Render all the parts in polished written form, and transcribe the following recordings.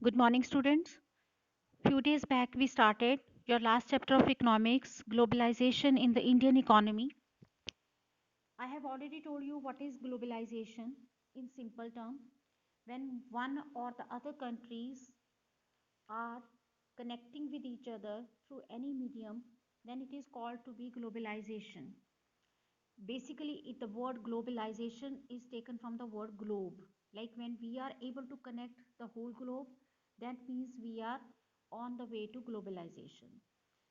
Good morning, students. Few days back, we started your last chapter of economics, globalization in the Indian economy. I have already told you what is globalization in simple terms. When one or the other countries are connecting with each other through any medium, then it is called to be globalization. Basically, the word globalization is taken from the word globe. Like when we are able to connect the whole globe, that means we are on the way to globalization.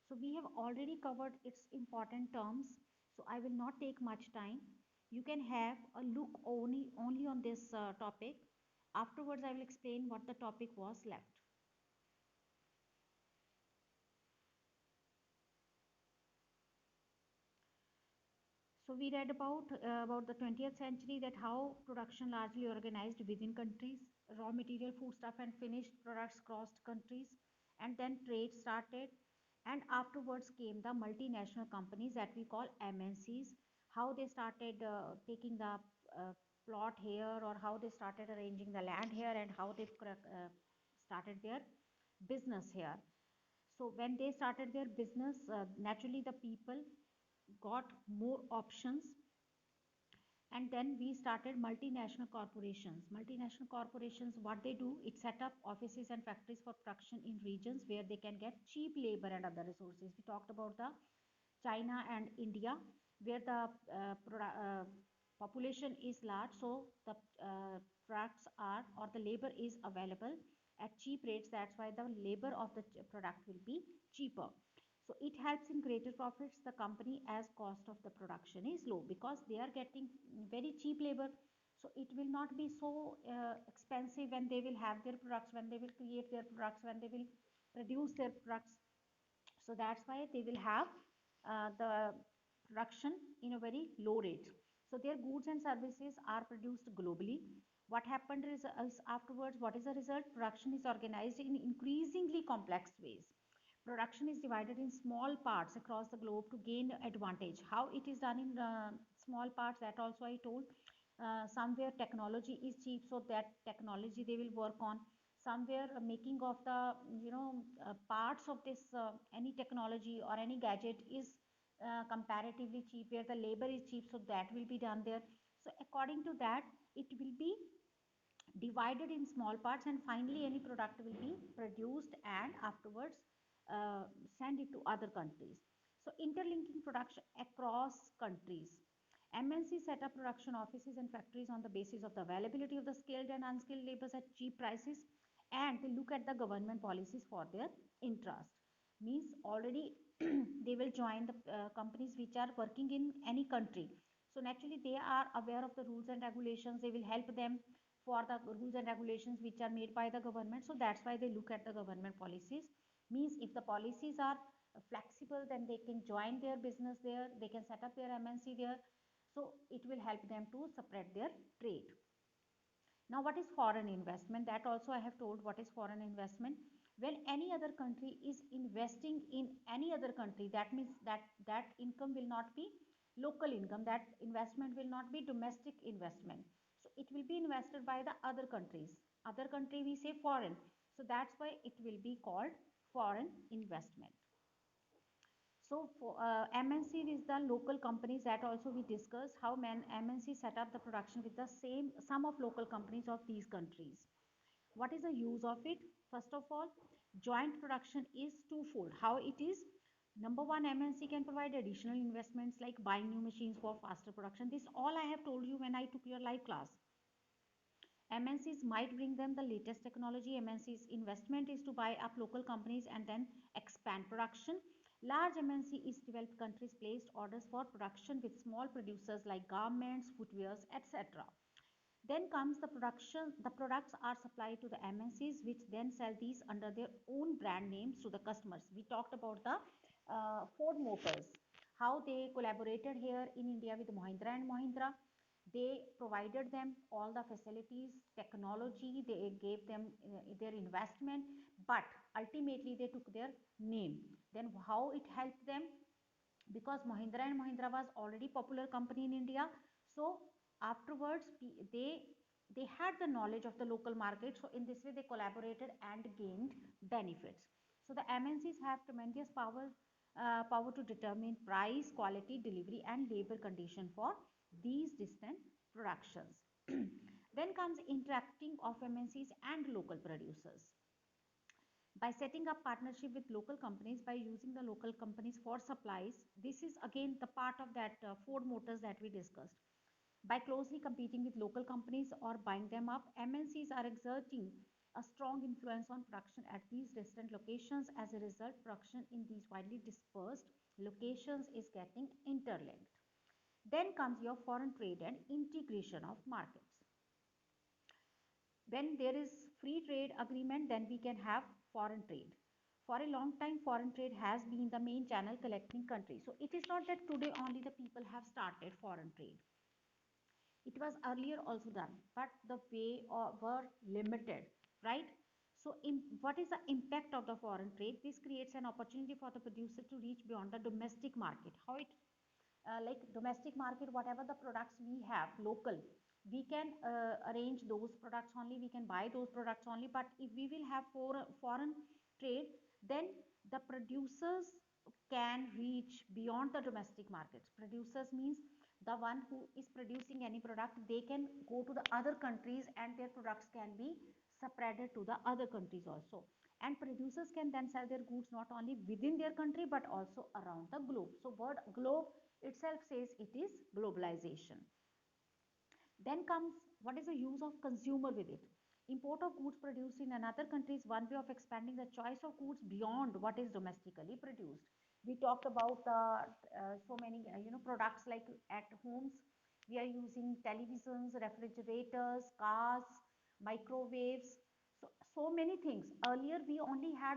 So we have already covered its important terms, so I will not take much time. You can have a look only on this topic. Afterwards I will explain what the topic was left. So we read about the 20th century, that how production largely organized within countries, raw material, foodstuff, and finished products crossed countries, and then trade started. And afterwards came the multinational companies that we call MNCs. How they started taking the uh, plot here, or how they started arranging the land here, and how they started their business here. So when they started their business, naturally the people got more options, and then we started multinational corporations. Multinational corporations, what they do, it set up offices and factories for production in regions where they can get cheap labor and other resources. We talked about the China and India, where the population is large, so the products are, or the labor is available at cheap rates. That's why the labor of the product will be cheaper. So it helps in greater profits the company as cost of the production is low, because they are getting very cheap labor. So it will not be so expensive when they will have their products, when they will create their products, when they will produce their products. So that's why they will have the production in a very low rate. So their goods and services are produced globally. What happened is afterwards, what is the result? Production is organized in increasingly complex ways. Production is divided in small parts across the globe to gain advantage. How it is done in small parts, that also I told. Somewhere technology is cheap, so that technology they will work on. Somewhere making of the parts of this any technology or any gadget is comparatively cheap, where the labor is cheap, so that will be done there. So according to that, it will be divided in small parts, and finally any product will be produced and afterwards send it to other countries. So interlinking production across countries. MNC set up production offices and factories on the basis of the availability of the skilled and unskilled laborers at cheap prices, and they look at the government policies for their interest. Means already they will join the companies which are working in any country. So naturally they are aware of the rules and regulations. They will help them for the rules and regulations which are made by the government. So that's why they look at the government policies. Means if the policies are flexible, then they can join their business there, they can set up their MNC there. So it will help them to spread their trade. Now, what is foreign investment? That also I have told what is foreign investment. When any other country is investing in any other country, that means that income will not be local income, that investment will not be domestic investment. So it will be invested by the other countries. Other country we say foreign. So that's why it will be called foreign investment. So for MNC is the local companies, that also we discussed how MNC set up the production with the same sum of local companies of these countries. What is the use of it? First of all, joint production is twofold. How it is? Number one, MNC can provide additional investments like buying new machines for faster production. This all I have told you when I took your live class. MNCs might bring them the latest technology. MNCs investment is to buy up local companies and then expand production. Large MNC East developed countries placed orders for production with small producers like garments, footwears, etc. Then comes the production. The products are supplied to the MNCs, which then sell these under their own brand names to the customers. We talked about the Ford Motors, how they collaborated here in India with Mahindra and Mahindra. They provided them all the facilities, technology, they gave them their investment, but ultimately they took their name. Then how it helped them? Because Mahindra and Mahindra was already popular company in India. So afterwards they they had the knowledge of the local market. So in this way they collaborated and gained benefits. So the MNCs have tremendous power to determine price, quality, delivery and labor condition for these distant productions. Then comes interacting of MNCs and local producers by setting up partnership with local companies, by using the local companies for supplies. This is again the part of that Ford Motors that we discussed. By closely competing with local companies or buying them up, MNCs are exerting a strong influence on production at these distant locations. As a result, production in these widely dispersed locations is getting interlinked. Then comes your foreign trade and integration of markets. When there is free trade agreement, then we can have foreign trade. For a long time, foreign trade has been the main channel collecting countries. So it is not that today only the people have started foreign trade. It was earlier also done, but the way were limited, right? So what is the impact of the foreign trade? This creates an opportunity for the producer to reach beyond the domestic market. How it like domestic market, whatever the products we have local, we can arrange those products only, we can buy those products only. But if we will have foreign trade, then the producers can reach beyond the domestic markets. Producers means the one who is producing any product, they can go to the other countries and their products can be spreaded to the other countries also. And producers can then sell their goods not only within their country but also around the globe. So word globe itself says it is globalization. Then comes what is the use of consumer with it. Import of goods produced in another country is one way of expanding the choice of goods beyond what is domestically produced. We talked about so many products like at homes we are using televisions, refrigerators, cars, microwaves, so many things. Earlier we only had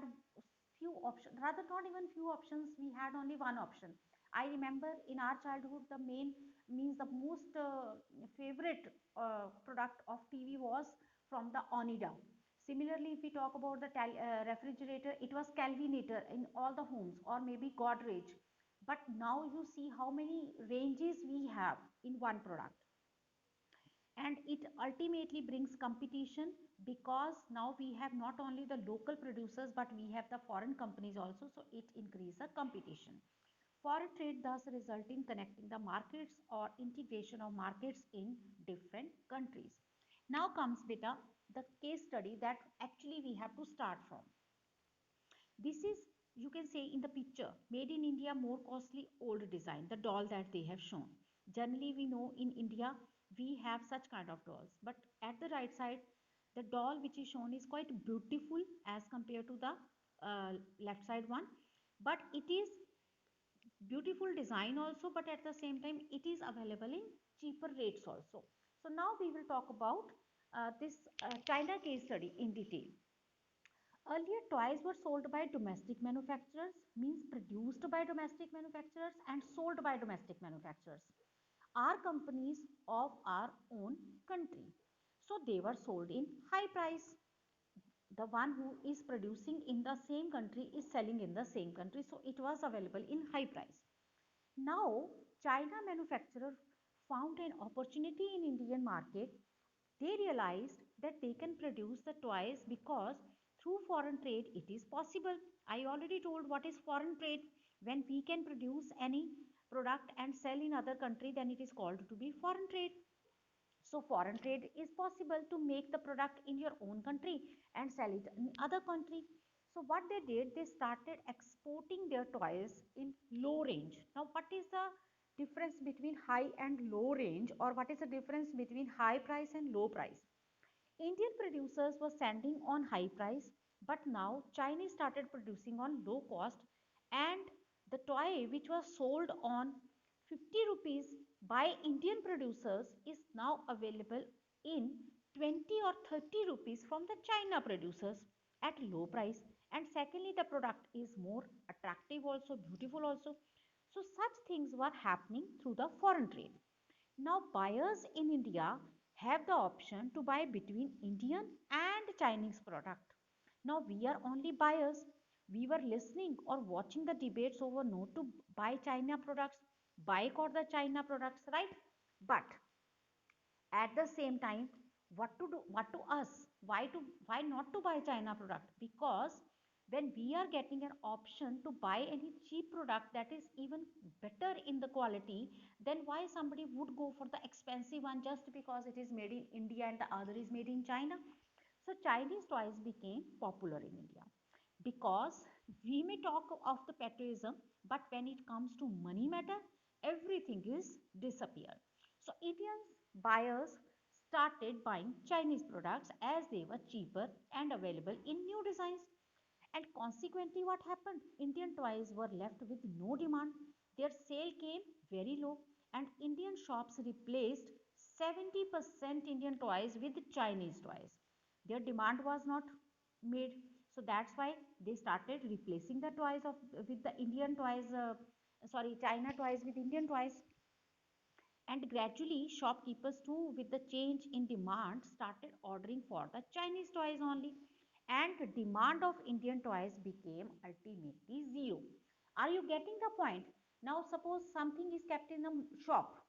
few options, rather not even few options, we had only one option. I remember in our childhood the main means the most favorite product of TV was from the Onida. Similarly, if we talk about the refrigerator, it was Calvinator in all the homes, or maybe Godrej. But now you see how many ranges we have in one product, and it ultimately brings competition, because now we have not only the local producers but we have the foreign companies also. So it increases the competition. Foreign trade thus result in connecting the markets or integration of markets in different countries. Now comes beta the case study that actually we have to start from. This is, you can say in the picture, made in India, more costly old design, the doll that they have shown. Generally we know in India we have such kind of dolls, but at the right side the doll which is shown is quite beautiful as compared to the left side one. But it is beautiful design also, but at the same time it is available in cheaper rates also. So now we will talk about this China case study in detail. Earlier, toys were sold by domestic manufacturers, means produced by domestic manufacturers and sold by domestic manufacturers, are companies of our own country. So they were sold in high price. The one who is producing in the same country is selling in the same country. So it was available in high price. Now, China manufacturer found an opportunity in Indian market. They realized that they can produce the toys because through foreign trade it is possible. I already told what is foreign trade. When we can produce any product and sell in other country, then it is called to be foreign trade. So foreign trade is possible to make the product in your own country and sell it in other country. So what they did, they started exporting their toys in low range. Now what is the difference between high and low range, or what is the difference between high price and low price? Indian producers were sending on high price, but now Chinese started producing on low cost, and the toy which was sold on 50 rupees by Indian producers is now available in 20 or 30 rupees from the China producers at low price. And secondly, the product is more attractive also, beautiful also. So such things were happening through the foreign trade. Now buyers in India have the option to buy between Indian and Chinese product. Now we are only buyers. We were listening or watching the debates over no to buy China products, boycott the China products, right? But at the same time, What to do, what to us, why not to buy China product? Because when we are getting an option to buy any cheap product that is even better in the quality, then why somebody would go for the expensive one just because it is made in India and the other is made in China? So Chinese toys became popular in India because we may talk of the patriotism, but when it comes to money matter, everything is disappeared. So Indian buyers started buying Chinese products as they were cheaper and available in new designs. And consequently, what happened? Indian toys were left with no demand. Their sale came very low, and Indian shops replaced 70% Indian toys with Chinese toys. Their demand was not made, so that's why they started replacing the toys of with the Indian toys. Sorry, China toys with Indian toys. And gradually, shopkeepers too, with the change in demand, started ordering for the Chinese toys only. And the demand of Indian toys became ultimately zero. Are you getting the point? Now, suppose something is kept in a shop.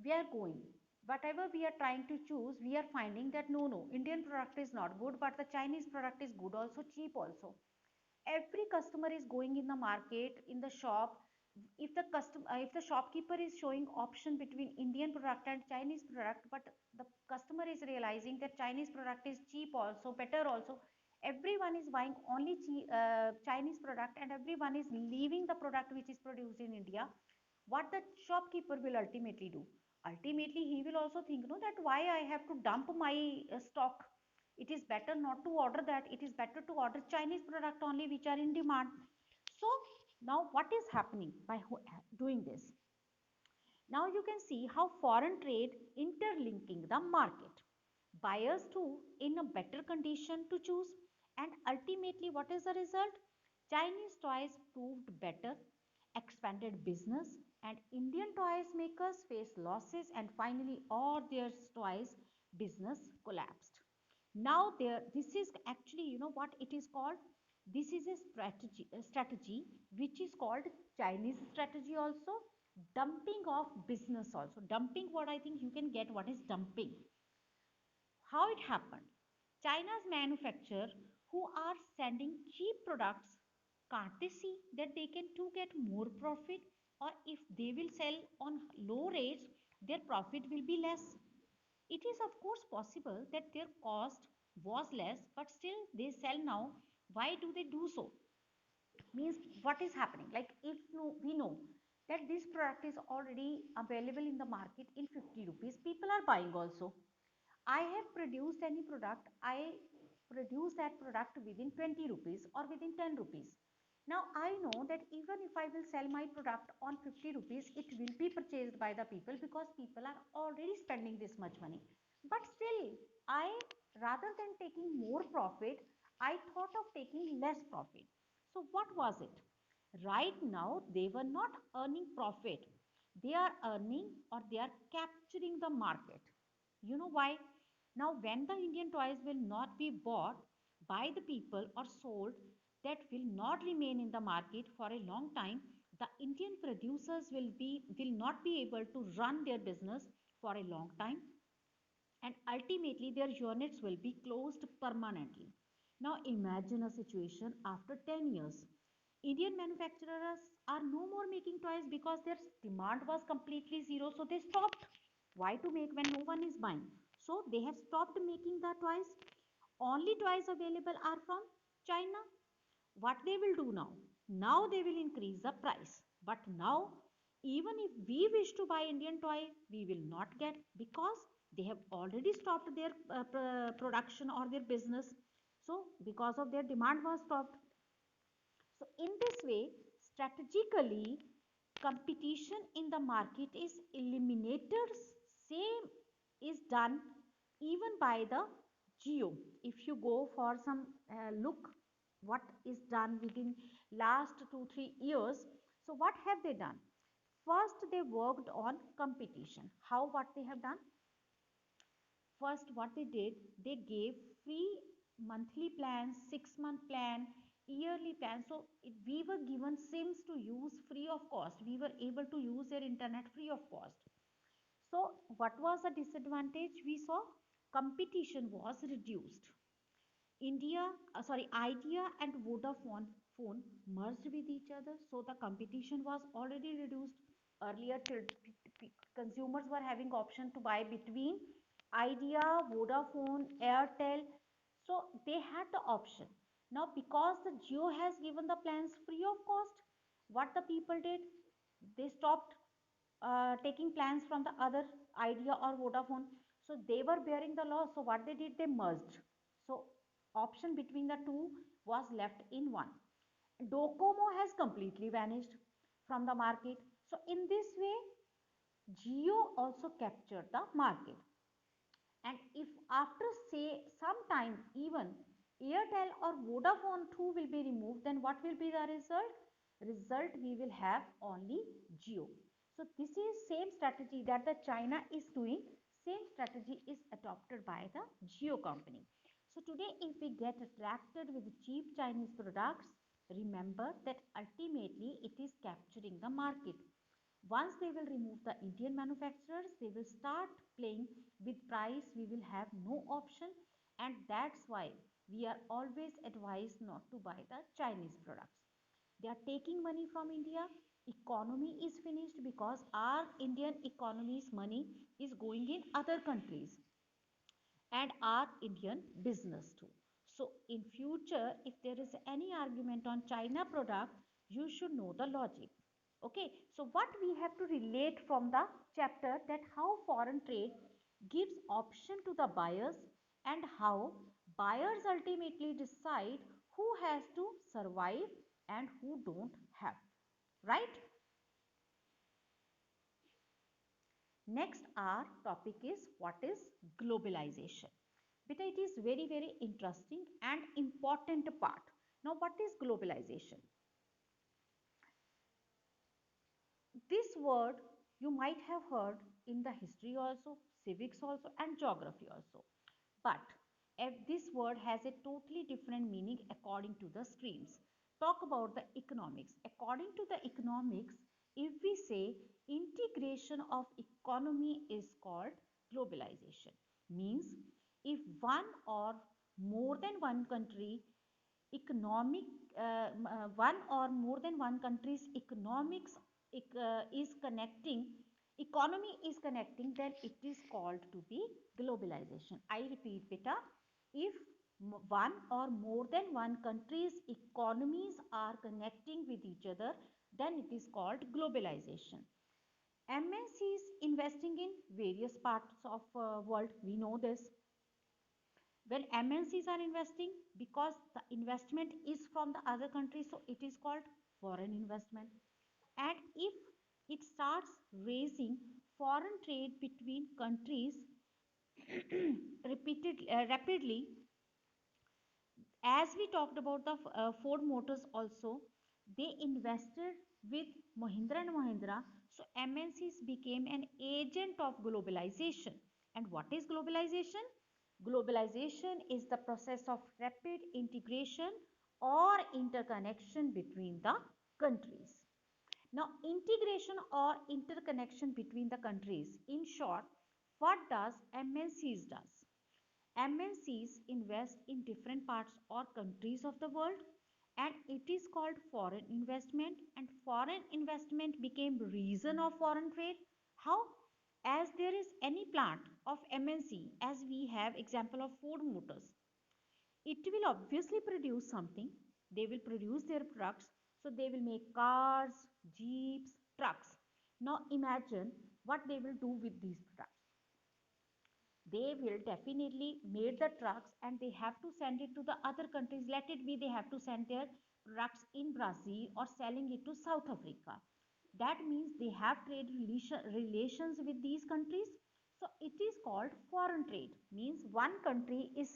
We are going. Whatever we are trying to choose, we are finding that no, Indian product is not good, but the Chinese product is good also, cheap also. Every customer is going in the market, in the shop. If the shopkeeper is showing option between Indian product and Chinese product, but the customer is realizing that Chinese product is cheap also, better also, everyone is buying only Chinese product, and everyone is leaving the product which is produced in India. What the shopkeeper will ultimately do? Ultimately he will also think, no, that why I have to dump my stock. It is better not to order that. It is better to order Chinese product only which are in demand. So now what is happening by doing this? Now you can see how foreign trade interlinking the market. Buyers too in a better condition to choose, and ultimately what is the result? Chinese toys proved better, expanded business, and Indian toys makers faced losses, and finally all their toys business collapsed. Now there, this is actually, you know what it is called? This is a strategy which is called Chinese strategy also. Dumping of business also. Dumping, what I think you can get, what is dumping? How it happened? China's manufacturer who are sending cheap products, can't they see that they can too get more profit? Or if they will sell on low rates, their profit will be less. It is of course possible that their cost was less, but still they sell now. Why do they do so? Means what is happening? Like if we know that this product is already available in the market in 50 rupees, people are buying also. I have produced any product, I produce that product within 20 rupees or within 10 rupees. Now I know that even if I will sell my product on 50 rupees, it will be purchased by the people because people are already spending this much money. But still, I, rather than taking more profit, I thought of taking less profit. So what was it? Right now, they were not earning profit. They are earning, or they are capturing the market. You know why? Now, when the Indian toys will not be bought by the people or sold, that will not remain in the market for a long time, the Indian producers will not be able to run their business for a long time, and ultimately their units will be closed permanently. Now imagine a situation after 10 years. Indian manufacturers are no more making toys because their demand was completely zero, so they stopped. Why to make when no one is buying? So they have stopped making the toys. Only toys available are from China. What they will do now? Now they will increase the price. But now, even if we wish to buy Indian toy, we will not get, because they have already stopped their production or their business. So because of their demand was stopped. So in this way, strategically, competition in the market is eliminated. Same is done even by the Geo. If you go for some look what is done within last 2-3 years. So what have they done? First, they worked on competition. How? What they have done? First, what they did, they gave free monthly plans, 6-month plan, yearly plan. So we were given SIMs to use free of cost. We were able to use their internet free of cost. So what was the disadvantage we saw? competition was reduced. Idea and Vodafone phone merged with each other, so the competition was already reduced. Earlier, consumers were having option to buy between Idea, Vodafone, Airtel, so they had the option. Now, because the Jio has given the plans free of cost, what the people did, they stopped taking plans from the other Idea or Vodafone. So they were bearing the loss. So what they did, they merged. So option between the two was left in one. Docomo has completely vanished from the market. So in this way, Jio also captured the market. And if after say some time even Airtel or Vodafone too will be removed, then what will be the result? Result, we will have only Jio. So this is same strategy that the China is doing. Same strategy is adopted by the Jio company. So today if we get attracted with cheap Chinese products, remember that ultimately it is capturing the market. Once they will remove the Indian manufacturers, they will start playing with price. We will have no option, and that's why we are always advised not to buy the Chinese products. They are taking money from India. Economy is finished because our Indian economy's money is going in other countries and our Indian business too. So in future, if there is any argument on China product, you should know the logic. Okay, so what we have to relate from the chapter, that how foreign trade gives option to the buyers and how buyers ultimately decide who has to survive and who don't have, right? Next, our topic is what is globalization. Beta, it is very interesting and important part. Now, what is globalization? This word you might have heard in the history also, civics also, and geography also. But if this word has a totally different meaning according to the streams. Talk about the economics. According to the economics, if we say integration of economy is called globalization, means if one or more than one country economic one or more than one country's economics is connecting economy is connecting, then it is called to be globalization. I repeat, beta, if one or more than one country's economies are connecting with each other, then it is called globalization. MNCs investing in various parts of world, we know this. When MNCs are investing, because the investment is from the other country, so it is called foreign investment. And if it starts raising foreign trade between countries rapidly, as we talked about the Ford Motors also, they invested with Mahindra and Mahindra. So MNCs became an agent of globalization. And what is globalization? Globalization is the process of rapid integration or interconnection between the countries. Now, integration or interconnection between the countries. In short, what does MNCs does? MNCs invest in different parts or countries of the world, and it is called foreign investment, and foreign investment became reason of foreign trade. How? As there is any plant of MNC, as we have example of Ford Motors, it will obviously produce something. They will produce their products, so they will make cars, jeeps, trucks. Now imagine what they will do with these products. They will definitely made the trucks and they have to send it to the other countries. Let it be they have to send their products in Brazil or selling it to South Africa. That means they have trade relations with these countries. So it is called foreign trade, means one country is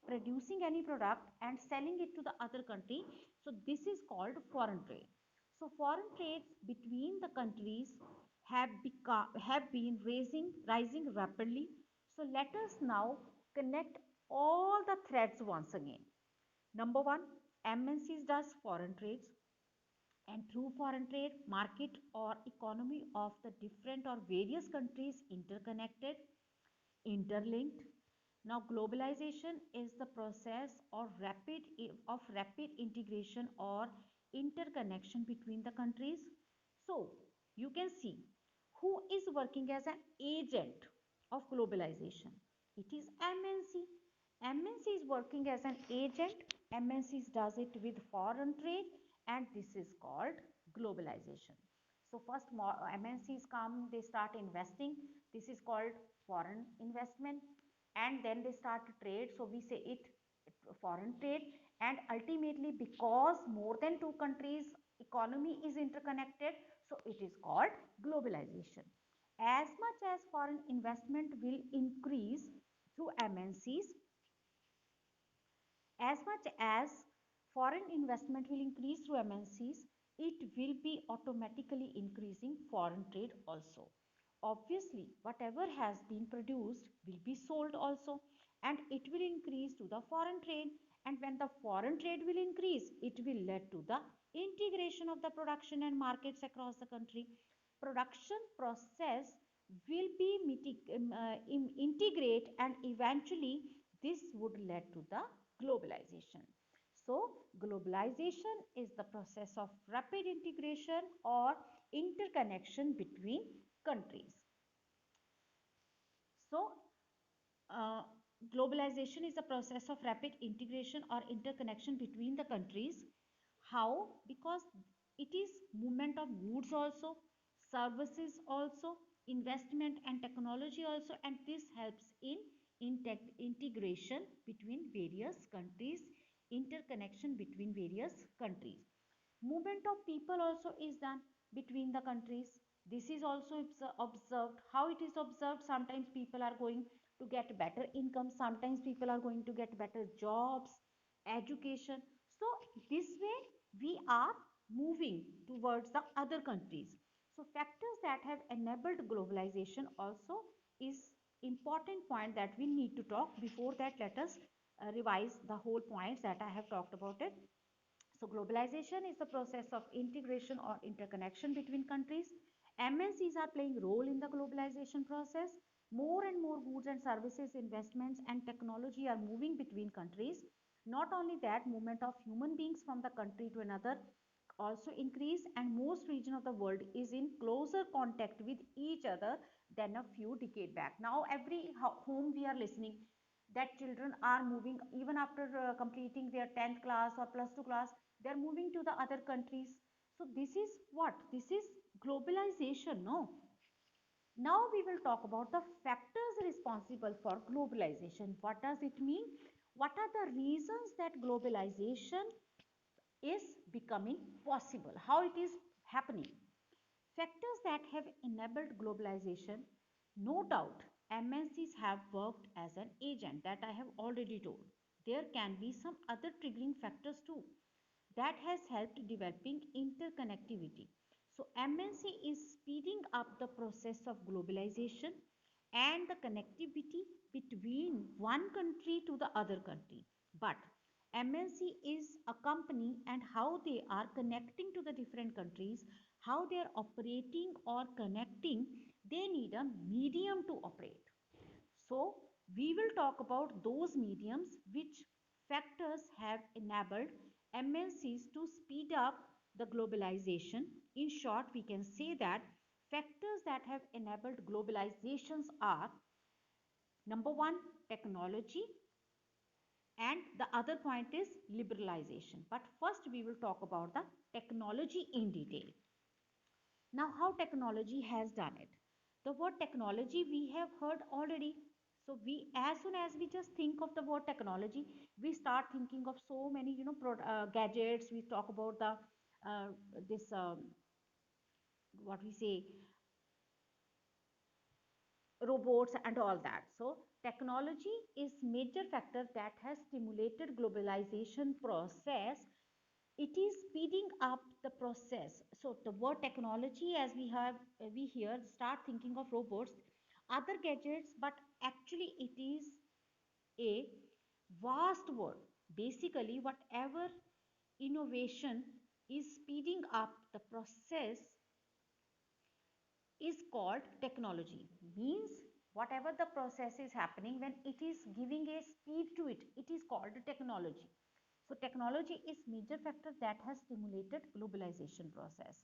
producing any product and selling it to the other country. So this is called foreign trade. So foreign trades between the countries have been rising rapidly. So let us now connect all the threads once again. Number one, MNCs does foreign trades, and through foreign trade, market or economy of the different or various countries interconnected, interlinked. Now, globalization is the process of rapid integration or interconnection between the countries. So, you can see who is working as an agent of globalization. It is MNC. MNC is working as an agent. MNC does it with foreign trade, and this is called globalization. So first MNCs come, they start investing. This is called foreign investment, and then they start to trade. So we say it foreign trade, and ultimately because more than two countries economy is interconnected, so it is called globalization. As much as foreign investment will increase through MNCs, as much as foreign investment will increase through MNCs, it will be automatically increasing foreign trade also. Obviously, whatever has been produced will be sold also, and it will increase to the foreign trade. And when the foreign trade will increase, it will lead to the integration of the production and markets across the country. Production process will be integrate, and eventually this would lead to the globalization. So, globalization is the process of rapid integration or interconnection between countries. So, uh, globalization is the process of rapid integration or interconnection between the countries. How? Because it is movement of goods also, services also, investment and technology also, and this helps in integration between various countries, interconnection between various countries. Movement of people also is done between the countries. This is also observed. How it is observed? Sometimes people are going to get better income, sometimes people are going to get better jobs, education. So this way we are moving towards the other countries. So factors that have enabled globalization also is important point that we need to talk. Before that, let us revise the whole points that I have talked about it. So globalization is the process of integration or interconnection between countries. MNCs are playing a role in the globalization process. More and more goods and services, investments and technology are moving between countries. Not only that, movement of human beings from the country to another also increase, and most region of the world is in closer contact with each other than a few decades back. Now every home we are listening that children are moving even after completing their 10th class or plus 2 class, they are moving to the other countries. So this is what? This is globalization, no? Now we will talk about the factors responsible for globalization. What does it mean? What are the reasons that globalization is becoming possible? How it is happening? Factors that have enabled globalization, no doubt, MNCs have worked as an agent, that I have already told. There can be some other triggering factors too that has helped developing interconnectivity. So MNC is speeding up the process of globalization and the connectivity between one country to the other country. But MNC is a company, and how they are connecting to the different countries, how they are operating or connecting, they need a medium to operate. So we will talk about those mediums which factors have enabled MNCs to speed up the globalization. In short, we can say that factors that have enabled globalizations are: number one, technology, and the other point is liberalization. But first we will talk about the technology in detail. Now, how technology has done it? The word technology we have heard already. So we, as soon as we just think of the word technology, we start thinking of so many, gadgets. We talk about the this what we say, robots and all that. So technology is major factor that has stimulated globalization process. It is speeding up the process. So the word technology, as we here start thinking of robots, other gadgets, but actually it is a vast word. Basically, whatever innovation is speeding up the process is called technology. Means Whatever the process is happening, when it is giving a speed to it, it is called technology. So technology is major factor that has stimulated globalization process.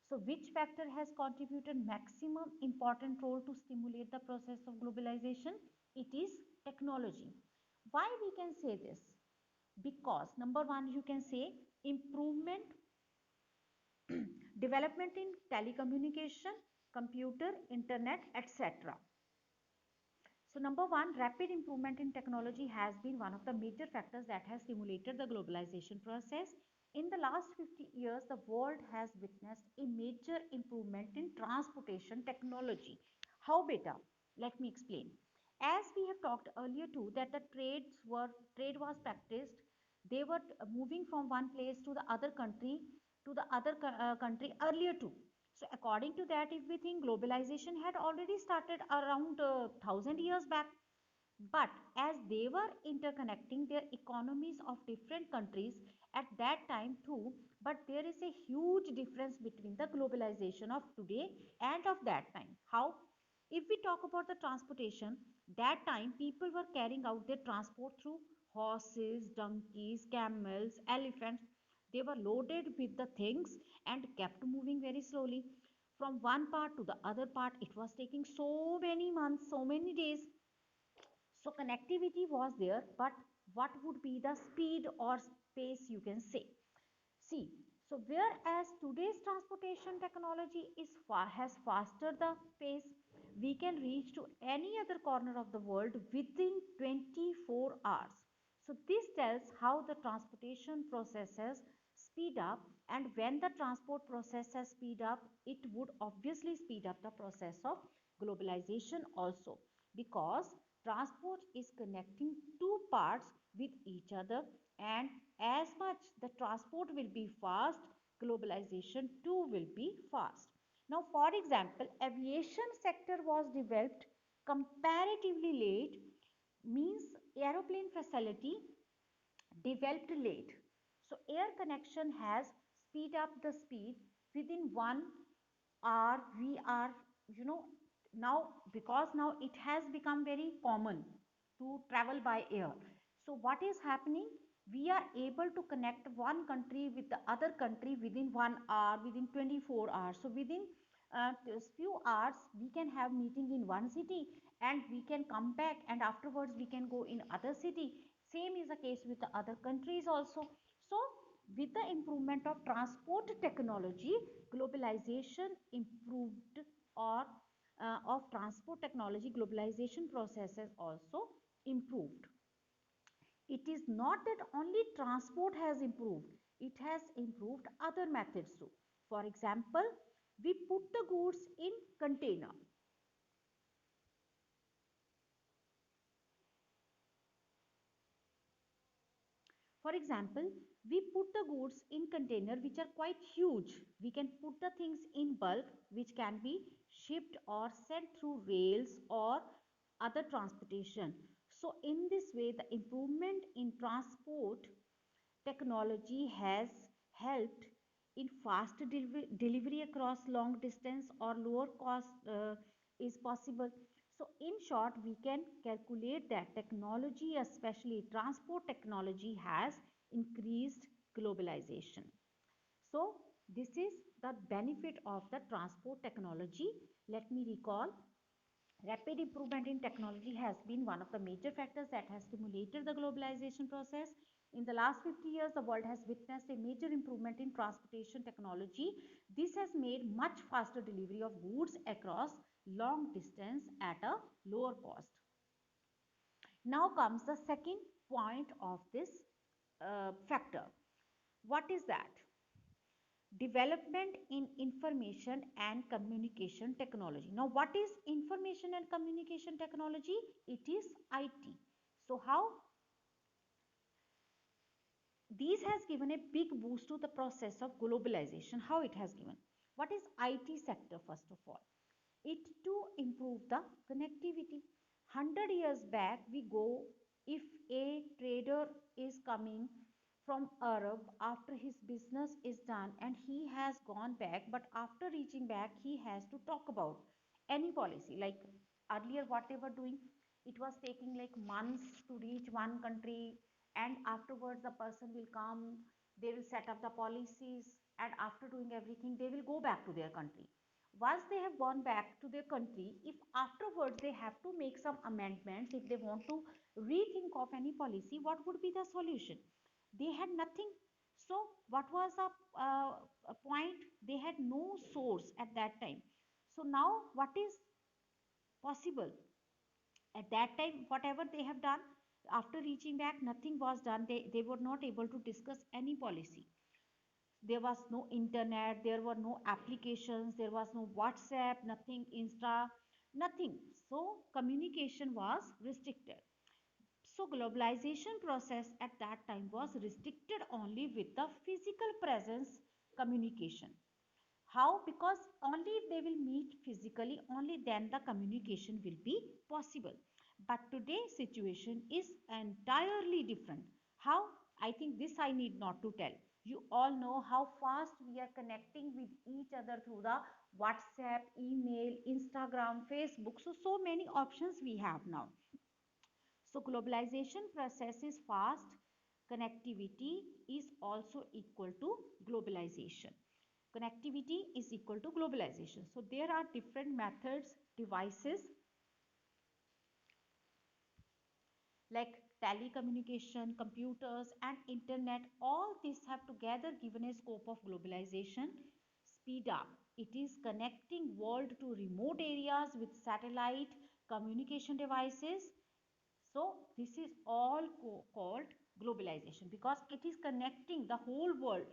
So which factor has contributed maximum important role to stimulate the process of globalization? It is technology. Why we can say this? Because number one, you can say improvement, development in telecommunication, computer, internet, etc. So number one, rapid improvement in technology has been one of the major factors that has stimulated the globalization process. In the last 50 years, the world has witnessed a major improvement in transportation technology. How beta? Let me explain. As we have talked earlier too, that the trade was practiced. They were moving from one place to the other country country earlier too. So according to that, if we think globalization had already started around 1000 years back, but as they were interconnecting their economies of different countries at that time too, but there is a huge difference between the globalization of today and of that time. How? If we talk about the transportation, that time people were carrying out their transport through horses, donkeys, camels, elephants. They were loaded with the things and kept moving very slowly from one part to the other part. It was taking so many months, so many days. So connectivity was there, but what would be the speed or pace, you can say? See, so whereas today's transportation technology has faster the pace, we can reach to any other corner of the world within 24 hours. So this tells how the transportation processes speed up, and when the transport processes speed up, it would obviously speed up the process of globalization also, because transport is connecting two parts with each other, and as much the transport will be fast, globalization too will be fast. Now for example, aviation sector was developed comparatively late, means aeroplane facility developed late. So air connection has speed up the speed within 1 hour. We are, you know, now, because now it has become very common to travel by air. So what is happening? We are able to connect one country with the other country within 1 hour, within 24 hours. So within few hours, we can have meeting in one city and we can come back, and afterwards we can go in other city. Same is the case with the other countries also. So with the improvement of transport technology, globalization improved, or of transport technology, globalization processes also improved. It is not that only transport has improved, it has improved other methods too. For example, we put the goods in container. For example, we put the goods in container which are quite huge. We can put the things in bulk which can be shipped or sent through rails or other transportation. So in this way, the improvement in transport technology has helped in fast delivery across long distance, or lower cost is possible. So in short, we can calculate that technology, especially transport technology, has increased globalization. So this is the benefit of the transport technology. Let me recall. Rapid improvement in technology has been one of the major factors that has stimulated the globalization process. In the last 50 years, the world has witnessed a major improvement in transportation technology. This has made much faster delivery of goods across long distance at a lower cost. Now comes the second point of this factor. What is that? Development in information and communication technology. Now what is information and communication technology? It is IT. So how this has given a big boost to the process of globalization? How it has given? What is IT sector? First of all, it to improve the connectivity. 100 years back we go, if a trader is coming from Arab after his business is done and he has gone back, but after reaching back he has to talk about any policy, like earlier what they were doing, it was taking like months to reach one country, and afterwards the person will come, they will set up the policies, and after doing everything they will go back to their country. Once they have gone back to their country, if afterwards they have to make some amendments, if they want to rethink of any policy, what would be the solution? They had nothing. So what was a point? They had no source at that time. So now what is possible? At that time, whatever they have done, after reaching back, nothing was done. They were not able to discuss any policy. There was no internet, there were no applications, there was no WhatsApp, nothing, Insta, nothing. So communication was restricted. So globalization process at that time was restricted only with the physical presence communication. How? Because only if they will meet physically, only then the communication will be possible. But today's situation is entirely different. How? I think this I need not to tell. You all know how fast we are connecting with each other through the WhatsApp, email, Instagram, Facebook. So many options we have now. So globalization process is fast. Connectivity is also equal to globalization. Connectivity is equal to globalization. So there are different methods, devices like telecommunication, computers and internet. All these have together given a scope of globalization. Speed up. It is connecting world to remote areas with satellite communication devices. So this is all called globalization because it is connecting the whole world,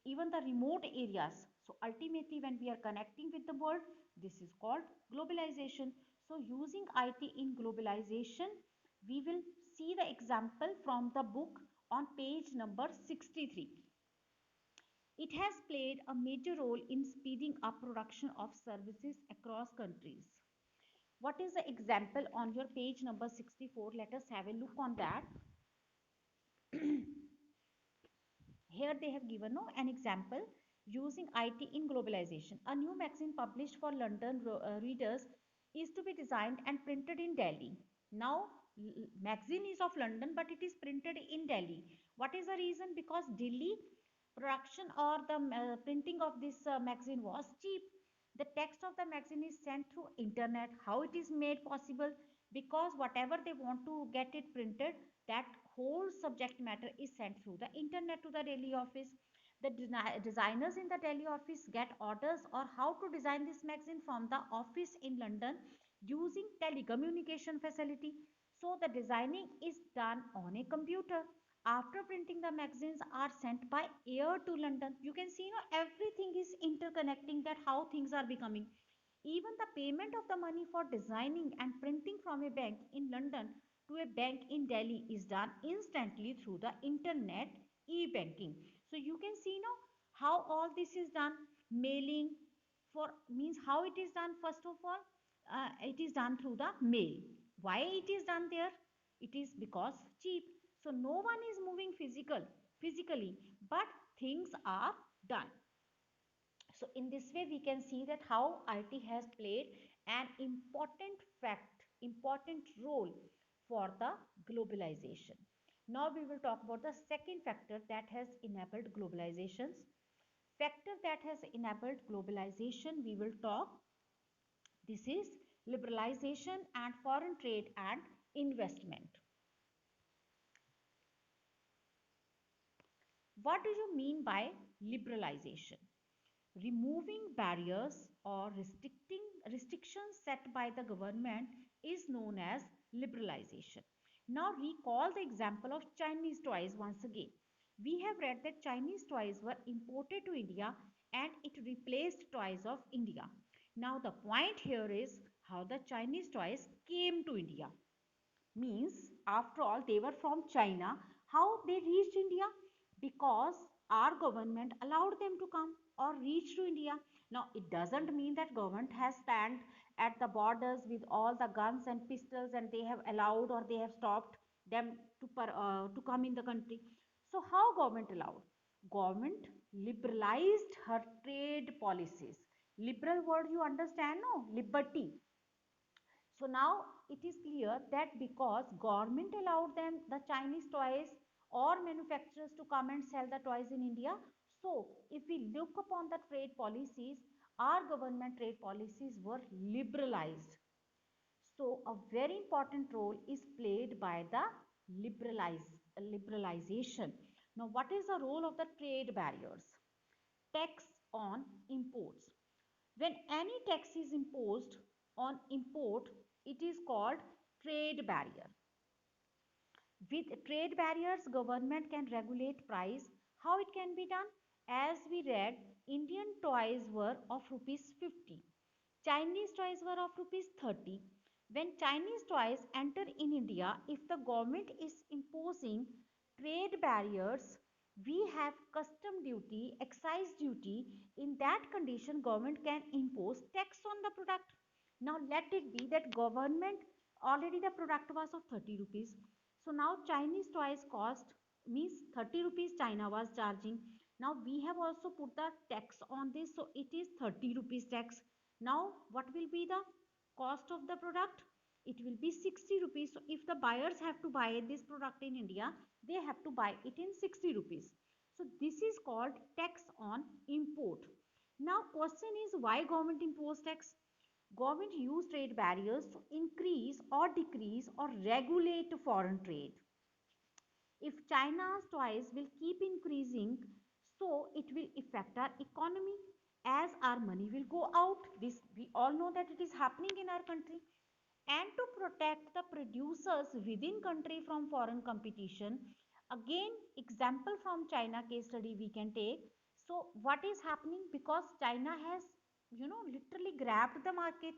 even the remote areas. So ultimately when we are connecting with the world, this is called globalization. So using IT in globalization, we will see the example from the book on page number 63. It has played a major role in speeding up production of services across countries. What is the example on your page number 64? Let us have a look on that. Here they have given an example using IT in globalization. A new magazine published for London readers is to be designed and printed in Delhi. Now, magazine is of London, but it is printed in Delhi. What is the reason? Because Delhi production or the printing of this magazine was cheap. The text of the magazine is sent through internet. How it is made possible? Because whatever they want to get it printed, that whole subject matter is sent through the internet to the Delhi office. The designers in the Delhi office get orders or how to design this magazine from the office in London using telecommunication facility. So the designing is done on a computer. After printing, the magazines are sent by air to London. You can see, everything is interconnecting, that how things are becoming. Even the payment of the money for designing and printing from a bank in London to a bank in Delhi is done instantly through the internet e-banking. So you can see now how all this is done. Mailing for means how it is done. First of all, it is done through the mail. Why it is done there? It is because cheap. So no one is moving physically, but things are done. So in this way, we can see that how IT has played an important role for the globalization. Now we will talk about the second factor that has enabled globalizations. Factor that has enabled globalization, we will talk. This is liberalization and foreign trade and investment. What do you mean by liberalization? Removing barriers or restrictions set by the government is known as liberalization. Now recall the example of Chinese toys once again. We have read that Chinese toys were imported to India and it replaced toys of India. Now the point here is how the Chinese toys came to India. Means after all they were from China, how they reached India? Because our government allowed them to come or reach to India. Now it doesn't mean that government has stand at the borders with all the guns and pistols and they have allowed or they have stopped them to come in the country. So how government allowed? Government liberalized her trade policies. Liberal word you understand, no? Liberty. So now it is clear that because government allowed them, the Chinese toys or manufacturers, to come and sell the toys in India. So if we look upon the trade policies, our government trade policies were liberalized. So a very important role is played by the liberalization. Now what is the role of the trade barriers? Tax on imports. When any tax is imposed on import, it is called trade barrier. With trade barriers, government can regulate price. How it can be done? As we read, Indian toys were of rupees 50. Chinese toys were of rupees 30. When Chinese toys enter in India, if the government is imposing trade barriers, we have custom duty, excise duty. In that condition, government can impose tax on the product. Now let it be that government, already the product was of 30 rupees. So now Chinese toys cost, means 30 rupees China was charging. Now we have also put the tax on this, so it is 30 rupees tax. Now what will be the cost of the product? It will be 60 rupees. So if the buyers have to buy this product in India, they have to buy it in 60 rupees. So this is called tax on import. Now question is, why government impose tax? Government use trade barriers to increase or decrease or regulate foreign trade. If China's toys will keep increasing, so it will affect our economy as our money will go out. This we all know that it is happening in our country. And to protect the producers within country from foreign competition, again example from China case study we can take. So what is happening? Because China has, literally grabbed the market.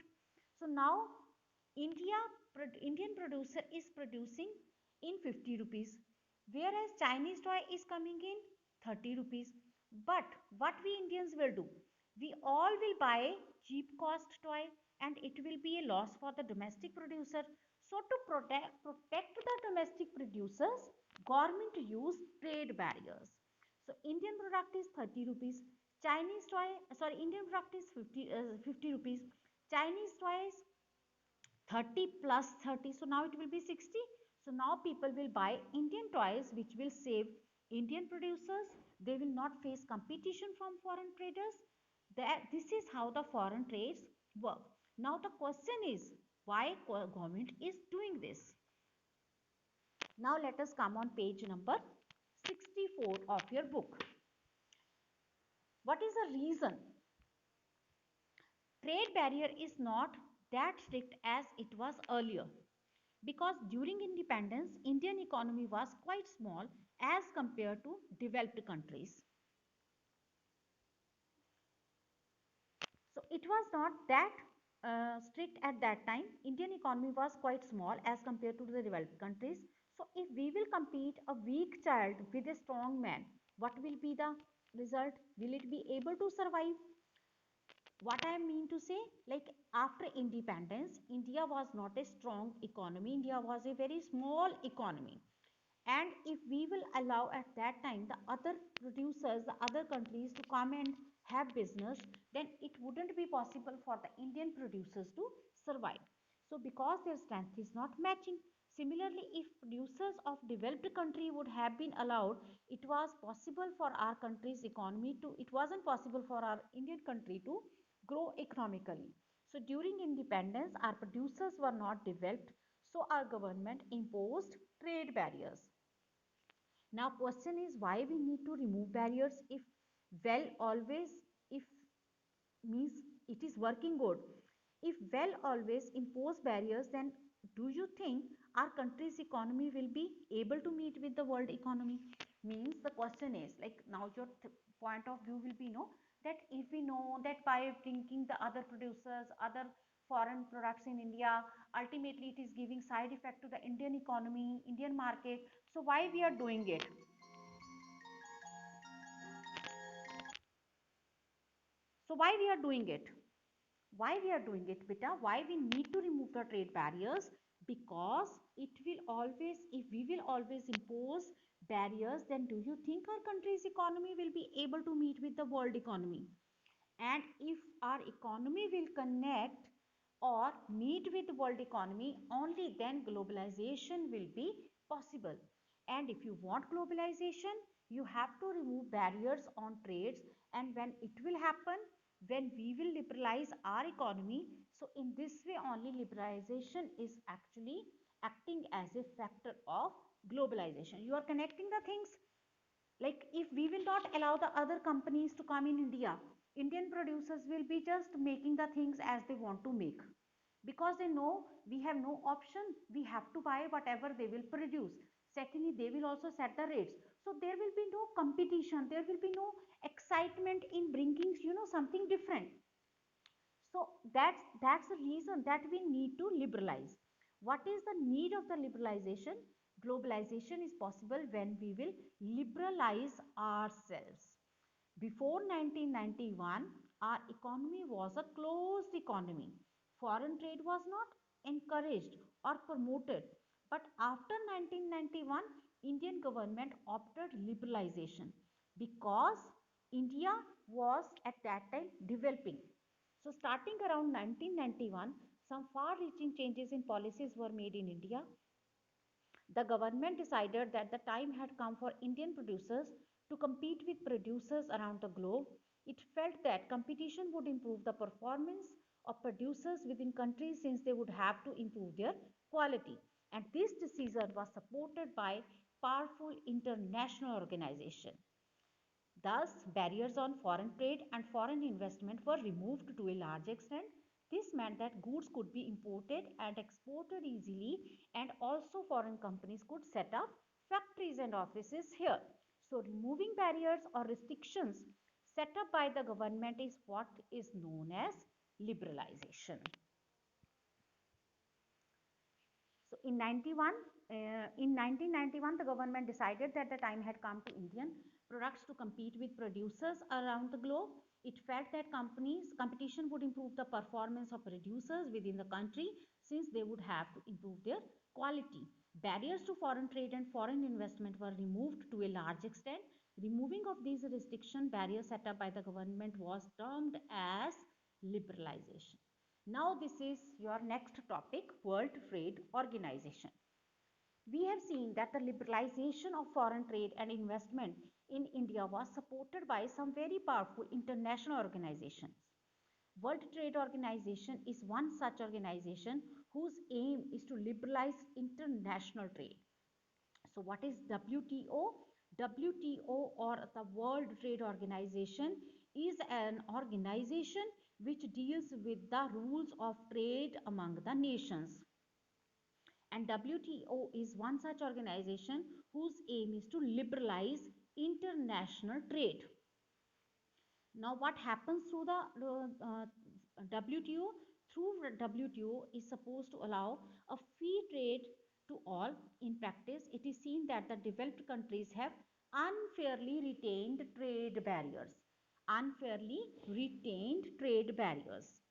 So now India, Indian producer is producing in 50 rupees, whereas Chinese toy is coming in 30 rupees. But what we Indians will do? We all will buy cheap cost toy, and it will be a loss for the domestic producer. So to protect the domestic producers, government use trade barriers. So Indian product is 30 rupees. Chinese toy, sorry, Indian product is 50 rupees. Chinese toy is 30 plus 30, so now it will be 60. So now people will buy Indian toys, which will save Indian producers. They will not face competition from foreign traders. That this is how the foreign trades work. Now the question is, why government is doing this? Now let us come on page number 64 of your book. What is the reason? Trade barrier is not that strict as it was earlier, because during independence Indian economy was quite small as compared to developed countries. So it was not that strict at that time. Indian economy was quite small as compared to the developed countries. So if we will compete a weak child with a strong man, what will be the result? Will it be able to survive? What I mean to say, like after independence, India was not a strong economy. India was a very small economy. And if we will allow at that time the other producers, the other countries to come and have business, then it wouldn't be possible for the Indian producers to survive. So because their strength is not matching. Similarly, if producers of developed country would have been allowed, it was possible for our country's economy to, it wasn't possible for our Indian country to grow economically. So during independence, our producers were not developed, so our government imposed trade barriers. Now question is, why we need to remove barriers if well always, if means it is working good. If well always impose barriers, then do you think our country's economy will be able to meet with the world economy? Means the question is like, now your point of view will be, no, that if we know that by bringing the other producers, other foreign products in India, ultimately it is giving side effect to the Indian economy, Indian market. So why we are doing it? So why we are doing it? Why we are doing it, beta? Why we need to remove the trade barriers? Because it will always, if we will always impose barriers, then do you think our country's economy will be able to meet with the world economy? And if our economy will connect or meet with the world economy, only then globalization will be possible. And if you want globalization, you have to remove barriers on trades. And when it will happen, when we will liberalize our economy, so in this way only liberalization is actually acting as a factor of globalization. You are connecting the things. Like if we will not allow the other companies to come in India, Indian producers will be just making the things as they want to make, because they know we have no option, we have to buy whatever they will produce. Secondly, they will also set the rates, so there will be no competition, there will be no excitement in bringing something different. So that's the reason that we need to liberalize. What is the need of the liberalization? Globalization is possible when we will liberalize ourselves. Before 1991, our economy was a closed economy. Foreign trade was not encouraged or promoted. But after 1991, Indian government opted liberalization because India was at that time developing. So starting around 1991, some far-reaching changes in policies were made in India. The government decided that the time had come for Indian producers to compete with producers around the globe. It felt that competition would improve the performance of producers within countries, since they would have to improve their quality. And this decision was supported by powerful international organizations. Thus, barriers on foreign trade and foreign investment were removed to a large extent. This meant that goods could be imported and exported easily, and also foreign companies could set up factories and offices here. So, removing barriers or restrictions set up by the government is what is known as liberalization. So in 1991, the government decided that the time had come to Indian products to compete with producers around the globe. It felt that competition would improve the performance of producers within the country, since they would have to improve their quality. Barriers to foreign trade and foreign investment were removed to a large extent. Removing of these restriction barriers set up by the government was termed as liberalization. Now this is your next topic, World Trade Organization. We have seen that the liberalization of foreign trade and investment in India was supported by some very powerful international organizations. World Trade Organization is one such organization whose aim is to liberalize international trade. So what is WTO? WTO, or the World Trade Organization, is an organization which deals with the rules of trade among the nations. And WTO is one such organization whose aim is to liberalize international trade. Now, what happens through the WTO? Through WTO is supposed to allow a free trade to all. In practice, it is seen that the developed countries have unfairly retained trade barriers. Unfairly retained trade barriers.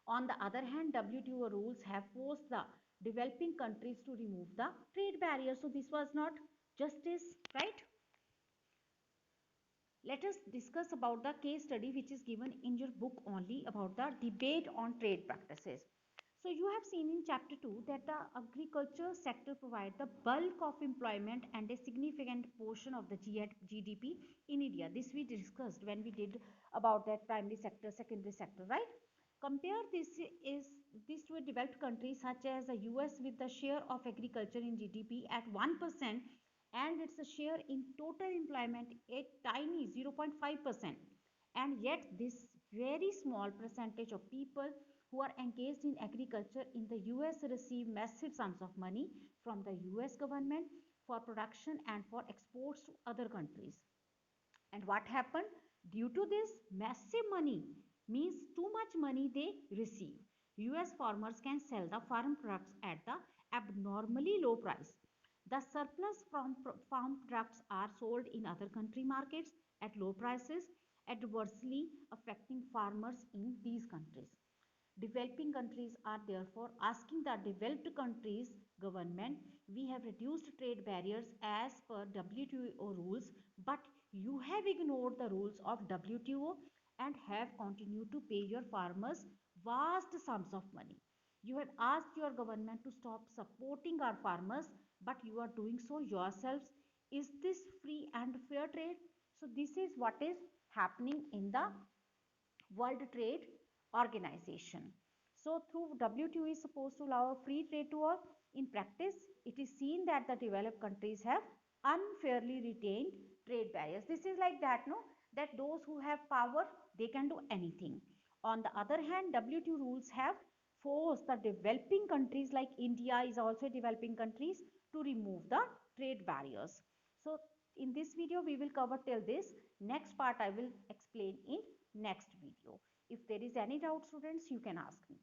On the other hand, WTO rules have forced the developing countries to remove the trade barriers. So this was not justice, right? Let us discuss about the case study which is given in your book only, about the debate on trade practices. So you have seen in chapter 2 that the agriculture sector provides the bulk of employment and a significant portion of the GDP in India. This we discussed when we did about that primary sector, secondary sector, right? Compare this to a developed country such as the US, with the share of agriculture in GDP at 1%, and its a share in total employment a tiny 0.5%. And yet this very small percentage of people who are engaged in agriculture in the US receive massive sums of money from the US government for production and for exports to other countries. And what happened? Due to this massive money, means too much money they receive, US farmers can sell the farm products at the abnormally low price. The surplus from farm products are sold in other country markets at low prices, adversely affecting farmers in these countries. Developing countries are therefore asking the developed countries government, we have reduced trade barriers as per WTO rules, but you have ignored the rules of WTO and have continued to pay your farmers vast sums of money. You have asked your government to stop supporting our farmers, but you are doing so yourselves. Is this free and fair trade? So this is what is happening in the World Trade Organization. So through WTO is supposed to allow free trade to all. In practice, it is seen that the developed countries have unfairly retained trade barriers. This is like that, no? That those who have power, they can do anything. On the other hand, WTO rules have forced the developing countries like India is also developing countries to remove the trade barriers. So in this video, we will cover till this. Next part I will explain in next video. If there is any doubt, students, you can ask me.